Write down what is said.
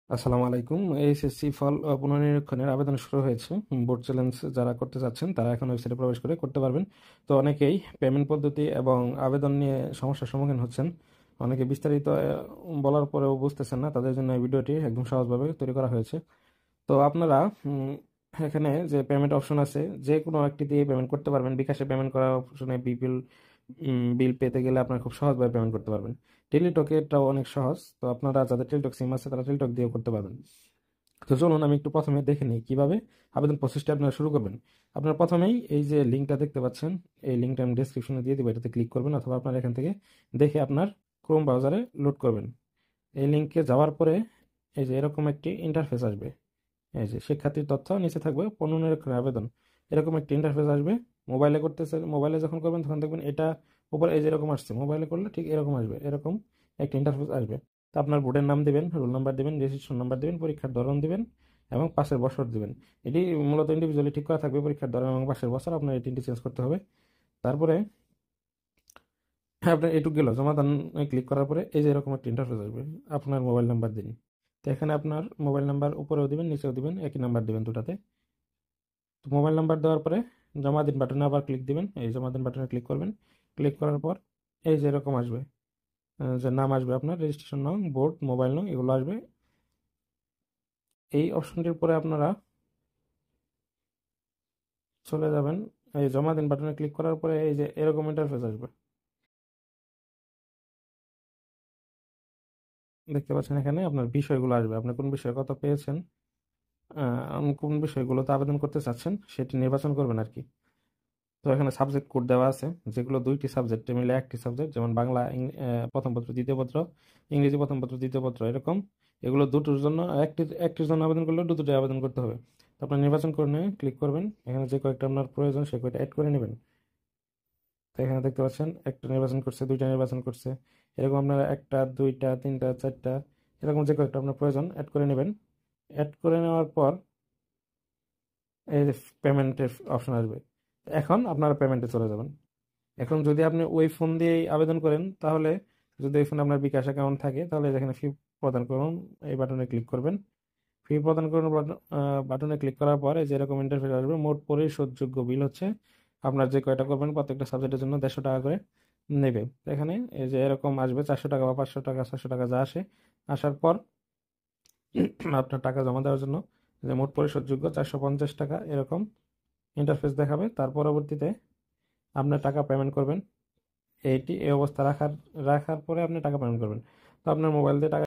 আসসালামু আলাইকুম। এইচএসসি ফল পুনর্নিরীক্ষণের আবেদন শুরু হয়েছে। বোর্ড চ্যালেঞ্জ যারা করতে চাচ্ছেন তারা এখন ওয়েবসাইটে প্রবেশ করে করতে পারবেন। তো অনেকেই পেমেন্ট পদ্ধতি এবং আবেদন নিয়ে সমস্যার সম্মুখীন হচ্ছেন। অনেকে বিস্তারিত বলার পরেও বুঝতেছেন না, তাদের জন্য এই ভিডিওটি একদম সহজভাবে তৈরি করা হয়েছে। তো আপনারা এখানে যে পেমেন্ট অপশন আছে, যে কোনো একটি দিয়ে পেমেন্ট করতে পারবেন। বিকাশে পেমেন্ট করার অপশনে বিল বিল পেতে গেলে আপনারা খুব সহজভাবে পেমেন্ট করতে পারবেন। টেলিটকে এটাও অনেক সহজ, তো আপনারা যাদের টেলিটক সিম আছে তারা টেলিটক দিয়েও করতে পারবেন। তো চলুন আমি একটু প্রথমে দেখে নিই কিভাবে আবেদন প্রসেসটা আপনারা শুরু করবেন। আপনারা প্রথমেই এই যে লিঙ্কটা দেখতে পাচ্ছেন, এই লিঙ্কটা আমি ডেসক্রিপশনে দিয়ে দিব, এটাতে ক্লিক করবেন অথবা আপনারা এখান থেকে দেখে আপনার ক্রোম ব্রাউজারে লোড করবেন। এই লিঙ্কে যাওয়ার পরে এই যে এরকম একটি ইন্টারফেস আসবে। এই যে শিক্ষার্থীর তথ্য নিচে থাকবে, পুনর্নিরীক্ষণের আবেদন, এরকম একটি ইন্টারফেস আসবে। মোবাইলে করতেছে, মোবাইলে যখন করবেন তখন দেখবেন এটা উপরে এই যে এরকম আসছে, মোবাইলে করলে ঠিক এরকম আসবে, এরকম একটা ইন্টারফেস আসবে। তো আপনার বোর্ডের নাম দিবেন, রোল নাম্বার দিবেন, রেজিস্ট্রেশন নাম্বার দিবেন, পরীক্ষার ধরন দিবেন এবং পাশের বছর দিবেন। এটি মূলত ইন্ডিভিজুয়ালি ঠিক করা থাকবে, পরীক্ষার ধরন এবং পাশের বছর আপনার এই তিনটি চেঞ্জ করতে হবে। তারপরে আপনার এটুকু গেল, জমা দান ক্লিক করার পরে এই যে এরকম একটা ইন্টারফেস আসবে। আপনার মোবাইল নাম্বার দিন। তো এখানে আপনার মোবাইল নাম্বার উপরেও দিবেন নিচেও দিবেন, একই নাম্বার দিবেন দুটাতে। তো মোবাইল নাম্বার দেওয়ার পরে জমা দিন বাটনে আবার ক্লিক দিবেন, এই জমা দিন বাটনে ক্লিক করবেন। ক্লিক করার পর এই যে এরকম আসবে, যে নাম আসবে আপনার, রেজিস্ট্রেশন নং, বোর্ড, মোবাইল নং, এগুলো আসবে। এই অপশনটির পরে আপনারা চলে যাবেন, এই জমা দিন বাটনে ক্লিক করার পরে এই যে এরকম ইন্টারফেস আসবে। দেখতে পাচ্ছেন এখানে আপনার বিষয়গুলো আসবে, আপনি কোন বিষয়ে কত পেয়েছেন, কোন বিষয়গুলোতে আবেদন করতে চাচ্ছেন সেটি নির্বাচন করবেন আর কি। তো এখানে সাবজেক্ট কোড দেওয়া আছে, যেগুলো দুইটি সাবজেক্টে মিলে একটি সাবজেক্ট, যেমন বাংলা প্রথম পত্র দ্বিতীয় পত্র, ইংরেজি প্রথম পত্র দ্বিতীয় পত্র, এরকম। এগুলো দুটোর জন্য, একটির জন্য আবেদন করলে দুটোতে আবেদন করতে হবে। তো আপনার নির্বাচন করে নিয়ে ক্লিক করবেন, এখানে যে কয়েকটা আপনার প্রয়োজন সে কয়েকটা অ্যাড করে নেবেন। তো এখানে দেখতে পাচ্ছেন একটা নির্বাচন করছে, দুইটা নির্বাচন করছে, এরকম আপনারা একটা, দুইটা, তিনটা, চারটা, এরকম যে কয়েকটা আপনার প্রয়োজন অ্যাড করে নেবেন। অ্যাড করে নেওয়ার পর এই যে পেমেন্টের অপশন আসবে। এখন আপনারা পেমেন্টে চলে যাবেন। এখন যদি আপনি ওই ফোন দিয়েই আবেদন করেন, তাহলে যদি ওই ফোনে আপনার বিকাশ অ্যাকাউন্ট থাকে তাহলে এখানে ফি প্রদান করুন, এই বাটনে ক্লিক করবেন। ফি প্রদান করুন বাটনে ক্লিক করার পরে যেরকম ইন্টারফেস আসবে, মোট পরিশোধযোগ্য বিল হচ্ছে আপনার যে কয়টা করবেন প্রত্যেকটা সাবজেক্টের জন্য 150 টাকা করে নেবে। তো এখানে এই যে এরকম আসবে 400 টাকা বা 500 টাকা, 600 টাকা যা আসে। আসার পর আপনার টাকা জমা দেওয়ার জন্য যে মোট পরিশোধযোগ্য 450 টাকা এরকম ইন্টারফেস দেখাবে। তার পরবর্তীতে আপনার টাকা পেমেন্ট করবেন। এই অবস্থা রাখার রাখার পরে আপনি টাকা পেমেন্ট করবেন। তো আপনার মোবাইল দিয়ে টাকা